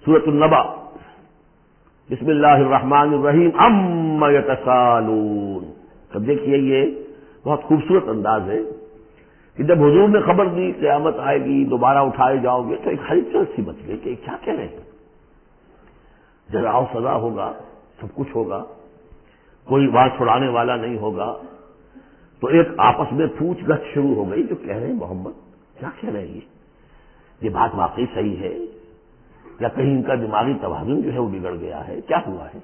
سورۃ النبأ، بسم اللہ الرحمن الرحیم، عما یتساءلون۔ تب دیکھیے یہ بہت خوبصورت انداز ہے کہ جب حضور نے خبر دی قیامت آئے گی، دوبارہ اٹھائے جاؤ گے، تو ایک ہلچل سی مچ گئی کہ کیا کہہ رہے ہیں، جزا و سزا ہوگا، سب کچھ ہوگا، کوئی بات چھڑانے والا نہیں ہوگا۔ تو ایک آپس میں پوچھ گچھ شروع ہو گئی، جو کہہ رہے ہیں محمد کیا کہہ رہے ہیں، یہ بات واقعی صحیح ہے یا کہیں ان کا دماغی توازن جو ہے وہ بگڑ گیا ہے، کیا ہوا ہے؟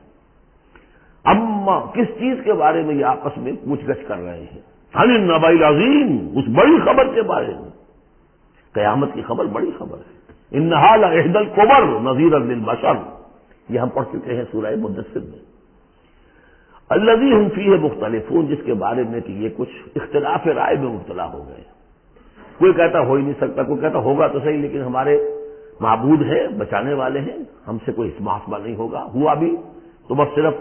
اما کس چیز کے بارے میں یہ آپس میں پوچھ گچھ کر رہے ہیں؟ عن النبأ العظیم، اس بڑی خبر کے بارے میں۔ قیامت کی خبر بڑی خبر ہے۔ انھا لإحدى الکبر نذیرا للبشر، یہ ہم پڑھ چکے ہیں سورہ مدثر میں۔ الذی ھم فیہ مختلفون، جس کے بارے میں کہ یہ کچھ اختلاف رائے میں مبتلا ہو گئے، کوئی کہتا ہو ہی نہیں سکتا، کوئی کہتا ہوگا تو صحیح لیکن ہمارے معبود ہیں، بچانے والے ہیں، ہم سے کوئی محاسبہ نہیں ہوگا، ہوا بھی تو بس صرف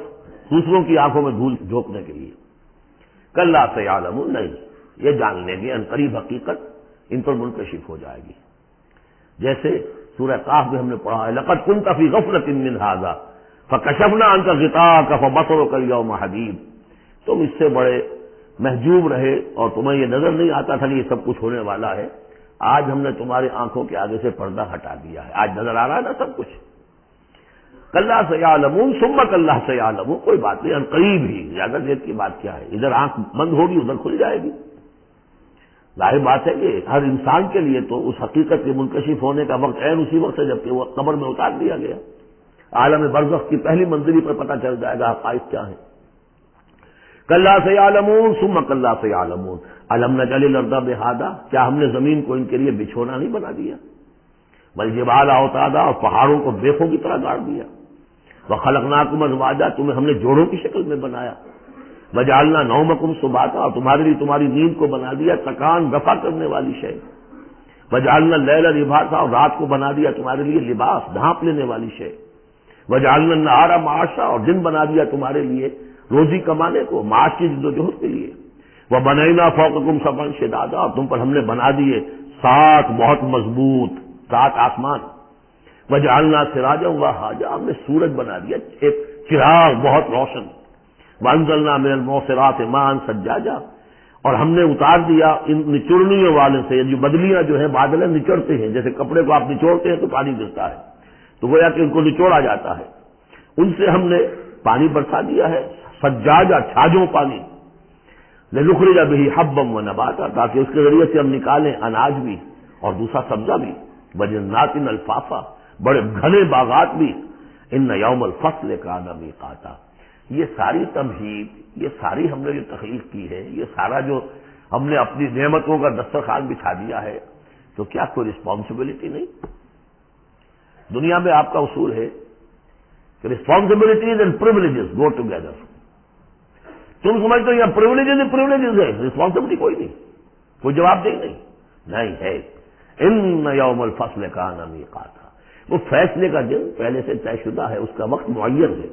دوسروں کی آنکھوں میں دھول جھونکنے کے لیے۔ کلا سیعلمون، نہیں، یہ جان لیں گے عنقریب حقیقت ان پر منکشف ہو جائے گی۔ جیسے سورہ قاف میں ہم نے پڑھا ہے، لقد كنت في غفلة من هذا فكشفنا عنك غطاءك فبصرك اليوم حديد، تم اس سے بڑے محجوب رہے اور تمہیں یہ نظر نہیں آتا تھا کہ یہ سب کچھ ہونے والا ہے، آج ہم نے تمہاری آنکھوں کے آگے سے پردہ ہٹا دیا ہے، آج نظر آ رہا ہے نا سب کچھ۔ کلا سیعلمون ثم کلا سیعلمون، کوئی بات نہیں، عنقریب ہی، زیادہ دیر کی بات کیا ہے، ادھر آنکھ بند ہوگی ادھر کھل جائے گی۔ ظاہر بات ہے کہ ہر انسان کے لیے تو اس حقیقت کے منکشف ہونے کا وقت عین اسی وقت ہے جبکہ وہ قبر میں اتار دیا گیا۔ عالم برزخ کی پہلی منزلی پر پتہ چل جائے گا حقائق کیا ہیں۔ کلا سیعلمون ثم کلا سیعلمون الم نجعل الارض مہادا، کیا ہم نے زمین کو ان کے لیے بچھونا نہیں بنا دیا، والجبال اوتادا، اور پہاڑوں کو بیخوں کی طرح گاڑ دیا، وخلقناکم ازواجا، تمہیں ہم نے جوڑوں کی شکل میں بنایا، وجعلنا نومکم سباتا، اور تمہارے لیے تمہاری نیند کو بنا دیا تکان رفع کرنے والی شے، وجعلنا اللیل لباسا، اور رات کو بنا دیا تمہارے لیے لباس ڈھانپ لینے والی شے، وجعلنا النہار معاشا، اور دن بنا دیا تمہارے لیے روزی کمانے کو، معاش کی جدوجہد کے لیے، وبنینا فوقکم سبعا شدادا، اور تم پر ہم نے بنا دیے 7 بہت مضبوط 7 آسمان، وجعلنا سراجا وہاجا، ہم نے سورج بنا دیا ایک چراغ بہت روشن، وانزلنا من المعصرات ماء ثجاجا، اور ہم نے اتار دیا ان نچوڑنے والے سے، جو بدلیاں جو ہیں بادلیں نچوڑتے ہیں، جیسے کپڑے کو آپ نچوڑتے ہیں تو پانی گرتا ہے، تو گویا کہ ان کو نچوڑا جاتا ہے، ان سے ہم نے پانی برسا دیا ہے، سجاجا چھاجوں پانی، لنخرج به حبا ونباتا، تاکہ اس کے ذریعے سے ہم نکالیں اناج بھی اور دوسرا سبزہ بھی، وجنات الفافا، بڑے گھنے باغات بھی، ان یوم الفصل کان میقاتا۔ یہ ساری تمہید، یہ ساری ہم نے جو تخلیق کی ہے، یہ سارا جو ہم نے اپنی نعمتوں کا دسترخوان بچھا دیا ہے، تو کیا کوئی رسپانسبلٹی نہیں؟ دنیا میں آپ کا اصول ہے کہ responsibilities and privileges go together. تم سمجھتے ہو یہ پریولیجز ہی پریولیجز ہے، رسپانسبلٹی کوئی نہیں، کوئی جواب دہ نہیں ہے۔ ان یوم الفصل کان میقاتا، وہ فیصلے کا دن پہلے سے طے شدہ ہے، اس کا وقت معین ہے۔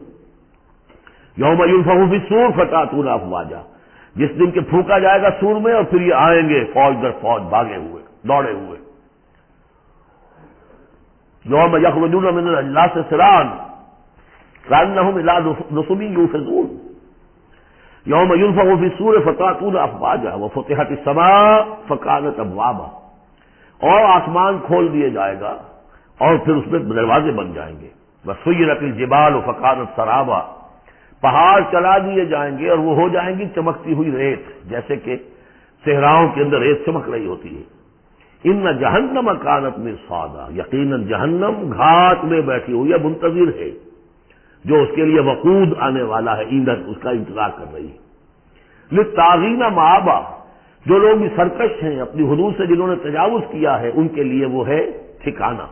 یوم ینفخ فی الصور فتأتون افواجا، جس دن کہ پھونکا جائے گا سور میں اور پھر یہ آئیں گے فوج در فوج، بھاگے ہوئے دوڑے ہوئے۔ یوم یخرجون من الاجلاس سراعا کأنہم الی نصب یوفضون، یوم ینفخ فی الصور فتأتون افواجا وفتحت السماء فکانت ابوابا، اور آسمان کھول دیا جائے گا اور پھر اس میں دروازے بن جائیں گے، وسیرت الجبال فکانت سرابا، پہاڑ چلا دیے جائیں گے اور وہ ہو جائیں گی چمکتی ہوئی ریت، جیسے کہ صحراؤں کے اندر ریت چمک رہی ہوتی ہے۔ ان جہنم کانت مرصادا، یقیناً جہنم گھاٹ میں بیٹھی ہوئی ہے، منتظر ہے، جو اس کے لیے وقود آنے والا ہے، ایندھن اس کا انتظار کر رہی ہے۔ للطاغین مآبا، جو لوگ بھی سرکش ہیں، اپنی حدود سے جنہوں نے تجاوز کیا ہے، ان کے لیے وہ ہے ٹھکانہ۔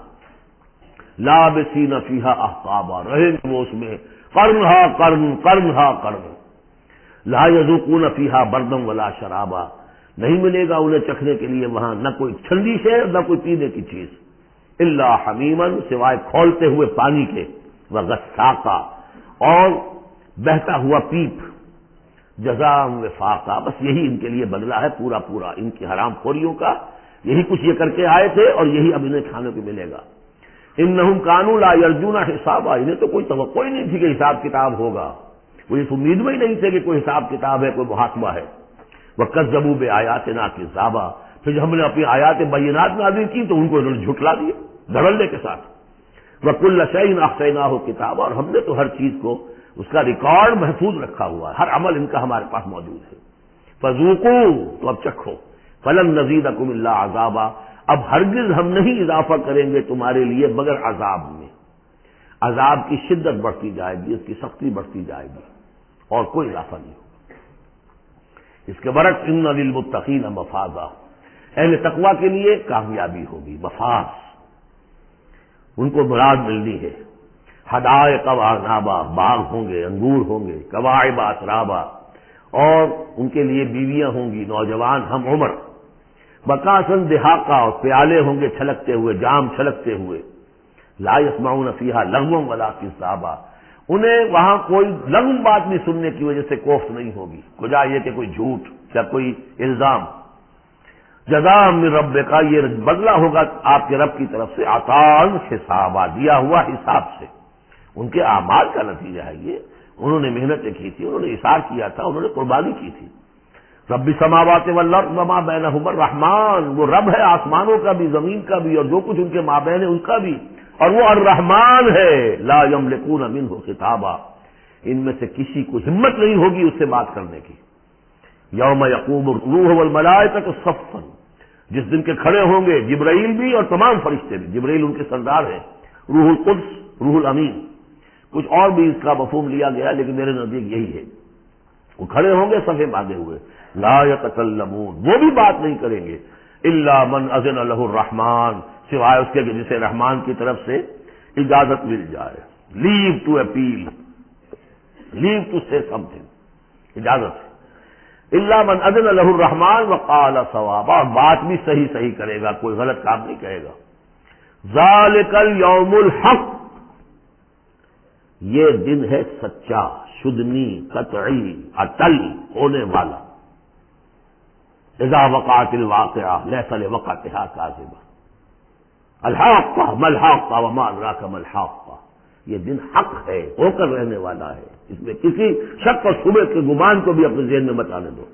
لابسین فیہا احقابا، رہیں گے وہ اس میں قرنہا قرن قرنہا قرن، لا یذوقون فیہا بردا ولا شرابا، نہیں ملے گا انہیں چکھنے کے لیے وہاں نہ کوئی ٹھنڈی شے نہ کوئی پینے کی چیز، الا حمیما، سوائے کھولتے ہوئے پانی کے، وغساقا، اور بہتا ہوا پیپ، جزاء وفاقا، بس یہی ان کے لیے بدلہ ہے پورا پورا ان کی حرام خوریوں کا، یہی کچھ یہ کر کے آئے تھے اور یہی اب انہیں کھانے کو ملے گا۔ انہم کانوا لا یرجون حسابا، انہیں تو کوئی توقع ہی نہیں تھی کہ حساب کتاب ہوگا، وہ اس امید میں ہی نہیں تھے کہ کوئی حساب کتاب ہے، کوئی محاکمہ ہے۔ وَكَذَّبُوا بِآيَاتِنَا كِذَّابًا، پھر جب ہم نے اپنی آیات بینات نازل کی تو ان کو انہوں نے جھٹلا دیا دھڑلے کے ساتھ۔ وَكُلَّ شَيْءٍ أَحْصَيْنَاهُ كِتَابًا، اور ہم نے تو ہر چیز کو اس کا ریکارڈ محفوظ رکھا ہوا ہے، ہر عمل ان کا ہمارے پاس موجود ہے۔ فَذُوقُوا، تو اب چکھو، فَلَن نَّزِيدَكُمْ إِلَّا عَذَابًا، اب ہرگز ہم نہیں اضافہ کریں گے تمہارے لیے مگر عذاب میں، عذاب کی شدت بڑھتی جائے گی، اس کی سختی بڑھتی جائے گی، اور کوئی اضافہ نہیں ہوگا۔ اس کے برعکس ان للمتقین مفازا، اہل تقوی کے لیے کامیابی ہوگی، مفاز، ان کو مراد ملنی ہے۔ حدائق واعنابا، باغ ہوں گے، انگور ہوں گے، کواعب اترابا، اور ان کے لیے بیویاں ہوں گی، نوجوان ہم عمر، بکاسن دہاقا، اور پیالے ہوں گے چھلکتے ہوئے، جام چھلکتے ہوئے، لا یسمعون فیہا لغوا ولا کذابا، انہیں وہاں کوئی لغو بات بھی سننے کی وجہ سے کوفت نہیں ہوگی، وجہ یہ کہ کوئی جھوٹ یا کوئی الزام۔ جزاء من ربک، یہ بدلہ ہوگا آپ کے رب کی طرف سے، عطاء حسابا، دیا ہوا حساب سے، ان کے اعمال کا نتیجہ ہے یہ، انہوں نے محنتیں کی تھی، انہوں نے اثار کیا تھا، انہوں نے قربانی کی تھی۔ رب السماوات والارض وما بینہما الرحمن، وہ رب ہے آسمانوں کا بھی، زمین کا بھی، اور جو کچھ ان کے مابین ہے ان کا بھی، اور وہ الرحمن ہے، لا یملکون منہ خطابا، ان میں سے کسی کو ہمت نہیں ہوگی اس سے بات کرنے کی۔ یوم یقوم الروح والملائکۃ صفا، جس دن کے کھڑے ہوں گے جبرائیل بھی اور تمام فرشتے بھی، جبرائیل ان کے سردار ہیں، روح القدس، روح الامین، کچھ اور بھی اس کا مفہوم لیا گیا لیکن میرے نزدیک یہی ہے، وہ کھڑے ہوں گے صفے باندھے ہوئے، لا یتکلمون، وہ بھی بات نہیں کریں گے، الا من اذن له الرحمن، سوائے اس کے کہ جسے رحمان کی طرف سے اجازت مل جائے، لیو ٹو اپیل، لیو ٹو سے سم تھنگ، اجازت ہے، الا من اذن له الرحمن وقال صوابا، اور بات بھی صحیح صحیح کرے گا، کوئی غلط کام نہیں کہے گا۔ ذالک الیوم الحق، یہ دن ہے سچا، شدنی، قطعی، اٹل ہونے والا۔ اذا وقعت الواقعہ لیس لوقعتها کاذبہ، الحاقہ ما الحاقہ وما ادراک ما الحاقہ، یہ دن حق ہے، ہو کر رہنے والا ہے، اس میں کسی شک اور شبہ کے گمان کو بھی اپنے ذہن میں مت آنے دو۔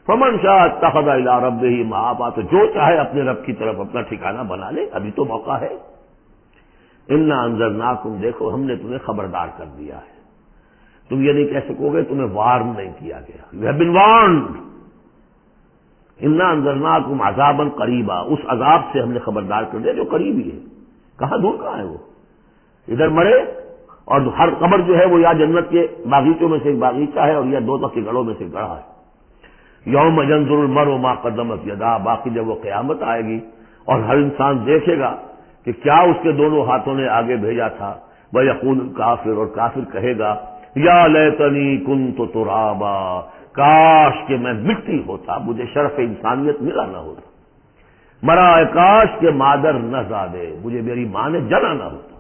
فمن شاء اتخذ الی ربہ مآبا، تو جو چاہے اپنے رب کی طرف اپنا ٹھکانہ بنا لے، ابھی تو موقع ہے۔ انا انذرناکم، دیکھو ہم نے تمہیں خبردار کر دیا ہے، تم یہ نہیں کہہ سکو گے تمہیں وارن نہیں کیا گیا، یو ہیو بین وارنڈ۔ انا انذرناکم عذابا قریبا، اس عذاب سے ہم نے خبردار کر دیا جو قریب ہی ہے، کہاں دور کہاں ہے وہ، ادھر مرے، اور ہر قبر جو ہے وہ یا جنت کے باغیچوں میں سے ایک باغیچہ ہے اور یا دوزخ کے گڑھوں میں سے گڑھا ہے۔ یوم ینظر المرء ما قدمت یداہ، باقی جب وہ قیامت آئے گی اور ہر انسان دیکھے گا کہ کیا اس کے دونوں ہاتھوں نے آگے بھیجا تھا، وَيَقُولُ الْكَافِرُ، اور کافر کہے گا یا لیتنی کنت ترابا، کاش کہ میں مٹی ہوتا، مجھے شرف انسانیت ملا نہ ہوتا، مرا کاش کہ مادر نہ زادے، مجھے میری ماں نے جنا نہ ہوتا۔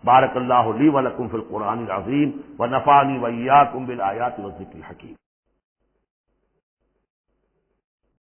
بارک اللہ لی ولکم فی القرآن العظیم ونفعنی وإیاکم بالآیات والذکر الحکیم۔